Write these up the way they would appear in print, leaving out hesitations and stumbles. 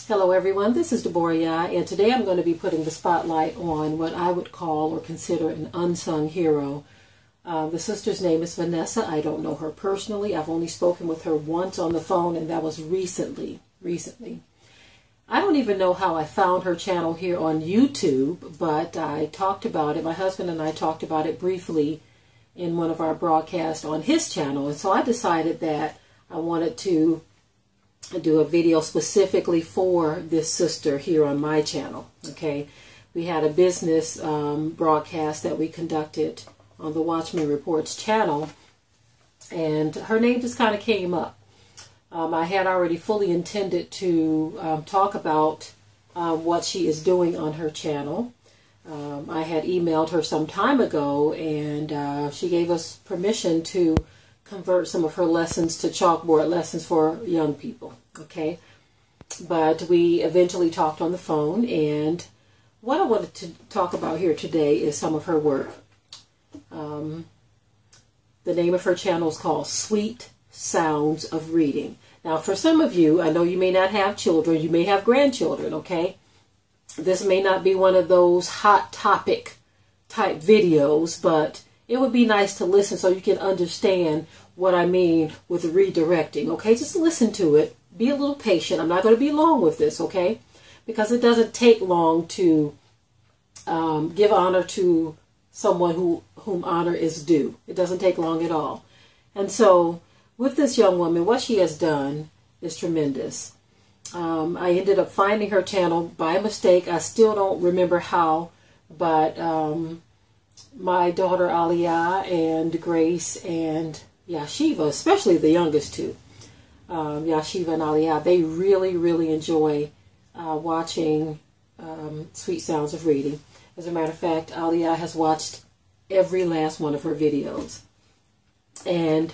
Hello everyone, this is Deborah Yai, and today I'm going to be putting the spotlight on what I would call or consider an unsung hero. The sister's name is Vanessa. I don't know her personally. I've only spoken with her once on the phone, and that was recently. I don't even know how I found her channel here on YouTube, but I talked about it. My husband and I talked about it briefly in one of our broadcasts on his channel, and so I decided that I wanted to do a video specifically for this sister here on my channel. Okay, we had a business broadcast that we conducted on the Watchman Reports channel, and her name just kind of came up. I had already fully intended to talk about what she is doing on her channel. I had emailed her some time ago, and she gave us permission to convert some of her lessons to chalkboard lessons for young people. Okay, but we eventually talked on the phone, and what I wanted to talk about here today is some of her work. The name of her channel is called Sweet Sounds of Reading. Now, for some of you, I know you may not have children, you may have grandchildren, okay? This may not be one of those hot topic type videos, but it would be nice to listen so you can understand what I mean with redirecting, okay? Just listen to it. Be a little patient. I'm not going to be long with this, okay? Because it doesn't take long to give honor to someone whom honor is due. It doesn't take long at all. And so with this young woman, what she has done is tremendous. I ended up finding her channel by mistake. I still don't remember how, but my daughter Aliyah and Grace and Yashiva, especially the youngest two, Yashiva and Aliyah, they really enjoy watching Sweet Sounds of Reading. As a matter of fact, Aliyah has watched every last one of her videos, and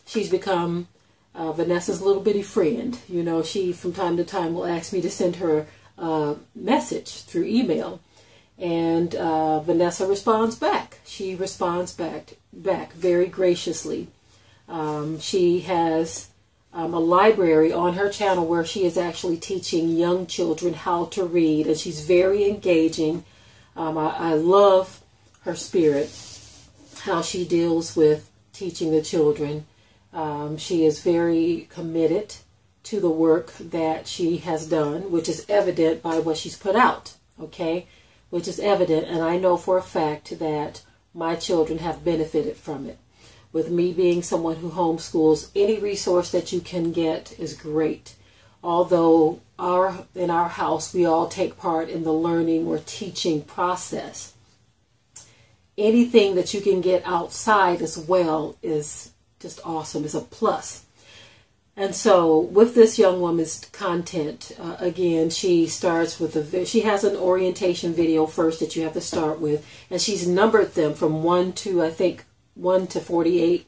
she's become Vanessa's little bitty friend. You know, she from time to time will ask me to send her a message through email, and Vanessa responds back. She responds back very graciously. She has a library on her channel where she is actually teaching young children how to read, and she's very engaging. I love her spirit, how she deals with teaching the children. She is very committed to the work that she has done, which is evident by what she's put out, okay? Which is evident, and I know for a fact that my children have benefited from it. With me being someone who homeschools, any resource that you can get is great. Although in our house, we all take part in the learning or teaching process. Anything that you can get outside as well is just awesome. It's a plus. And so with this young woman's content, again, she starts with she has an orientation video first that you have to start with, and she's numbered them from 1 to 48.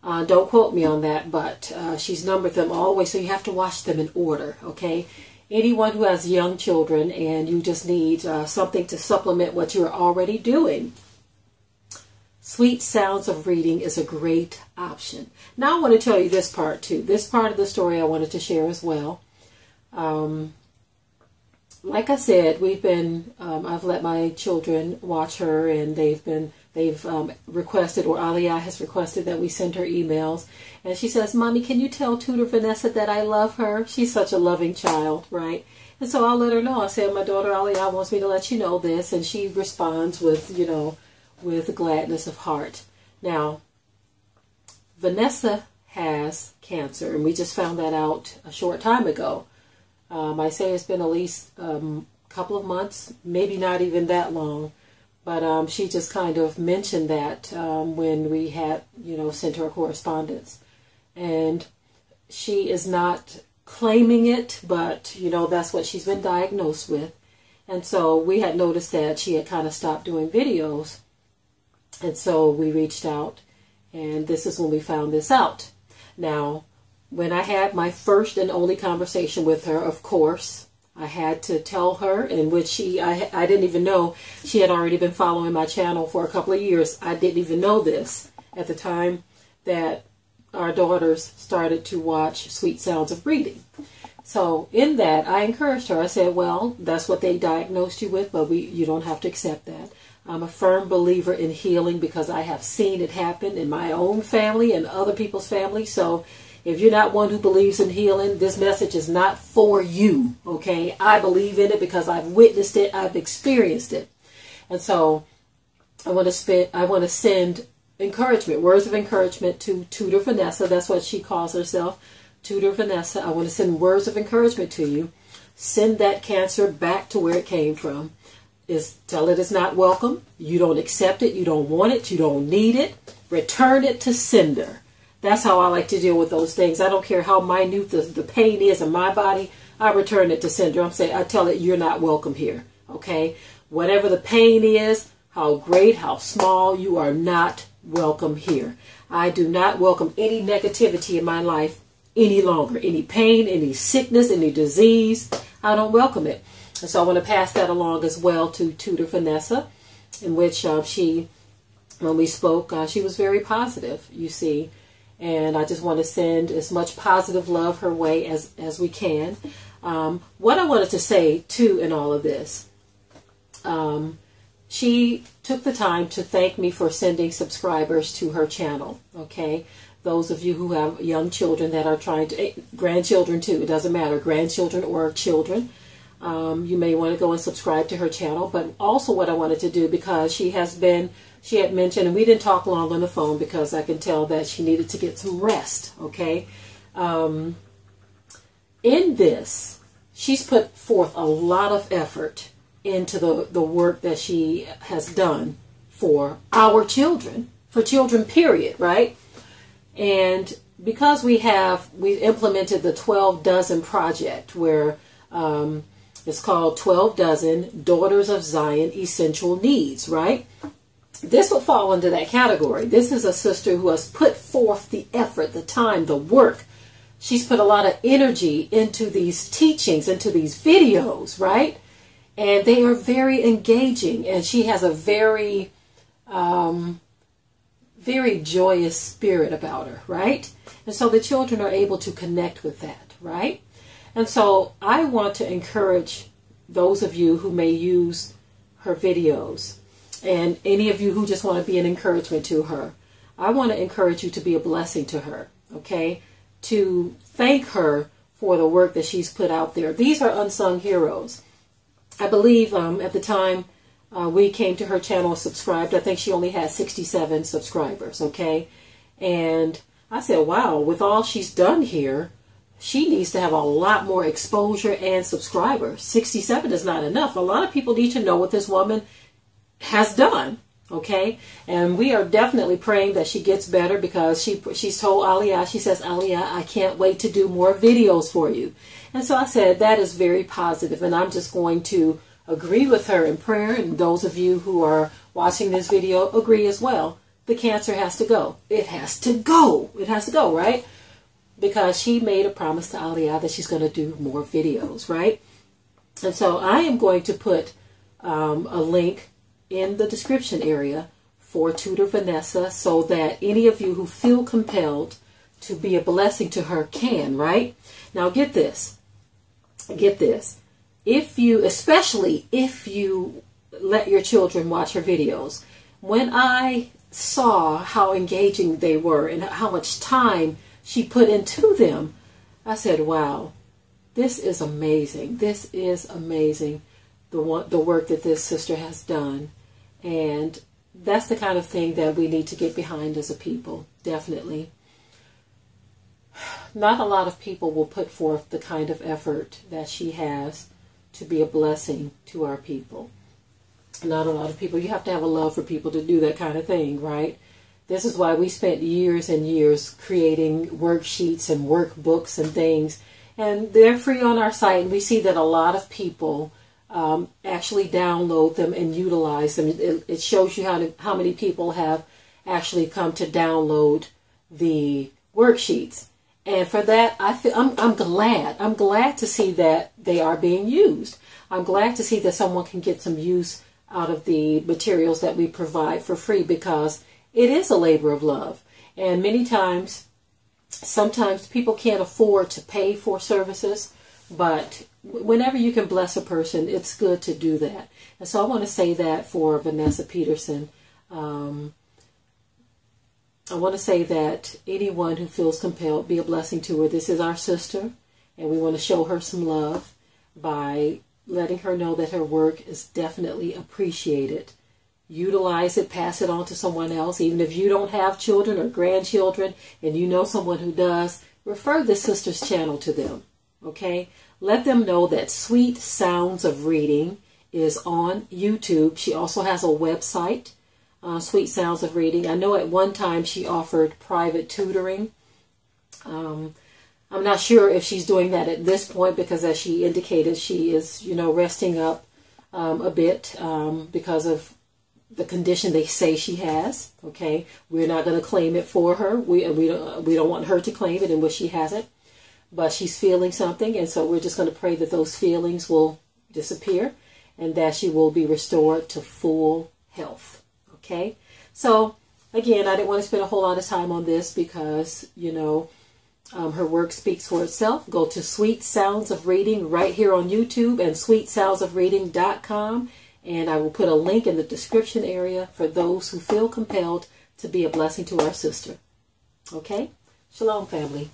Don't quote me on that, but she's numbered them all the way, so you have to watch them in order, okay? Anyone who has young children and you just need something to supplement what you're already doing, Sweet Sounds of Reading is a great option. Now I want to tell you this part too. This part of the story I wanted to share as well. Like I said, I've let my children watch her, and they've requested, or Aliyah has requested, that we send her emails. And she says, "Mommy, can you tell Tutor Vanessa that I love her? She's such a loving child," right? And so I'll let her know. I said, "My daughter Aliyah wants me to let you know this," and she responds with, with gladness of heart. Now, Vanessa has cancer, and we just found that out a short time ago. I say it's been at least a couple of months, maybe not even that long, but she just kind of mentioned that when we had, sent her a correspondence. And she is not claiming it, but, that's what she's been diagnosed with. And so we had noticed that she had kind of stopped doing videos. And so we reached out, and this is when we found this out. Now, when I had my first and only conversation with her, of course, I had to tell her, in which I didn't even know she had already been following my channel for a couple of years. I didn't even know this at the time that our daughters started to watch Sweet Sounds of Reading. So in that, I encouraged her. I said, well, that's what they diagnosed you with, but you don't have to accept that. I'm a firm believer in healing because I have seen it happen in my own family and other people's family. So if you're not one who believes in healing, this message is not for you, okay? I believe in it because I've witnessed it. I've experienced it. And so I want to send encouragement, words of encouragement to Tutor Vanessa. That's what she calls herself, Tutor Vanessa. I want to send words of encouragement to you. Send that cancer back to where it came from. Tell it it's not welcome. You don't accept it. You don't want it. You don't need it. Return it to sender. That's how I like to deal with those things. I don't care how minute the pain is in my body. I return it to sender. I tell it you're not welcome here. Okay? Whatever the pain is, how great, how small, you are not welcome here. I do not welcome any negativity in my life any longer. Any pain, any sickness, any disease. I don't welcome it. And so I want to pass that along as well to Tutor Vanessa, in which when we spoke, she was very positive, you see. And I just want to send as much positive love her way as we can. What I wanted to say, too, in all of this, she took the time to thank me for sending subscribers to her channel, okay? Those of you who have young children that are trying to, grandchildren too, it doesn't matter, grandchildren or children, you may want to go and subscribe to her channel. But also what I wanted to do, because she had mentioned, and we didn't talk long on the phone because I can tell that she needed to get some rest, okay? In this, she's put forth a lot of effort into the work that she has done for our children, for children, period, right? And because we implemented the 12 Dozen Project, where it's called 12 Dozen Daughters of Zion Essential Needs, right? This would fall into that category. This is a sister who has put forth the effort, the time, the work. She's put a lot of energy into these teachings, into these videos, right? And they are very engaging. And she has a very, very joyous spirit about her, right? And so the children are able to connect with that, right? And so I want to encourage those of you who may use her videos, and any of you who just want to be an encouragement to her. I want to encourage you to be a blessing to her, okay? To thank her for the work that she's put out there. These are unsung heroes. I believe at the time we came to her channel and subscribed, I think she only had 67 subscribers, okay? And I said, wow, with all she's done here, she needs to have a lot more exposure and subscribers. 67 is not enough. A lot of people need to know what this woman has done, okay? And we are definitely praying that she gets better, because she's told Aliyah, she says, Aliyah, I can't wait to do more videos for you. And so I said, that is very positive, and I'm just going to agree with her in prayer, and those of you who are watching this video agree as well. The cancer has to go. It has to go. It has to go, right? Because she made a promise to Aliyah that she's going to do more videos, right? And so I am going to put a link in the description area for Tutor Vanessa, so that any of you who feel compelled to be a blessing to her can, right? Now get this. Get this. Especially if you let your children watch her videos, when I saw how engaging they were and how much time she put into them, I said, wow, this is amazing. This is amazing, the work that this sister has done. And that's the kind of thing that we need to get behind as a people, definitely. Not a lot of people will put forth the kind of effort that she has to be a blessing to our people. Not a lot of people. You have to have a love for people to do that kind of thing, right? This is why we spent years and years creating worksheets and workbooks and things. And they're free on our site. And we see that a lot of people actually download them and utilize them. It shows you how many people have actually come to download the worksheets. And for that, I'm glad. I'm glad to see that they are being used. I'm glad to see that someone can get some use out of the materials that we provide for free, because it is a labor of love. And many times, sometimes people can't afford to pay for services, But whenever you can bless a person, it's good to do that. And so I want to say that for Vanessa Peterson. I want to say that anyone who feels compelled, be a blessing to her. This is our sister, and we want to show her some love by letting her know that her work is definitely appreciated. Utilize it, pass it on to someone else. Even if you don't have children or grandchildren and you know someone who does, refer this sister's channel to them. Okay? Let them know that Sweet Sounds of Reading is on YouTube. She also has a website, Sweet Sounds of Reading. I know at one time she offered private tutoring. I'm not sure if she's doing that at this point because, as she indicated, she is, resting up a bit because of the condition they say she has. Okay, we're not going to claim it for her. We don't want her to claim it in which she hasn't. But she's feeling something, and so we're just going to pray that those feelings will disappear and that she will be restored to full health. Okay, so again, I didn't want to spend a whole lot of time on this because, her work speaks for itself. Go to Sweet Sounds of Reading right here on YouTube and sweetsoundsofreading.com, and I will put a link in the description area for those who feel compelled to be a blessing to our sister. Okay, Shalom, family.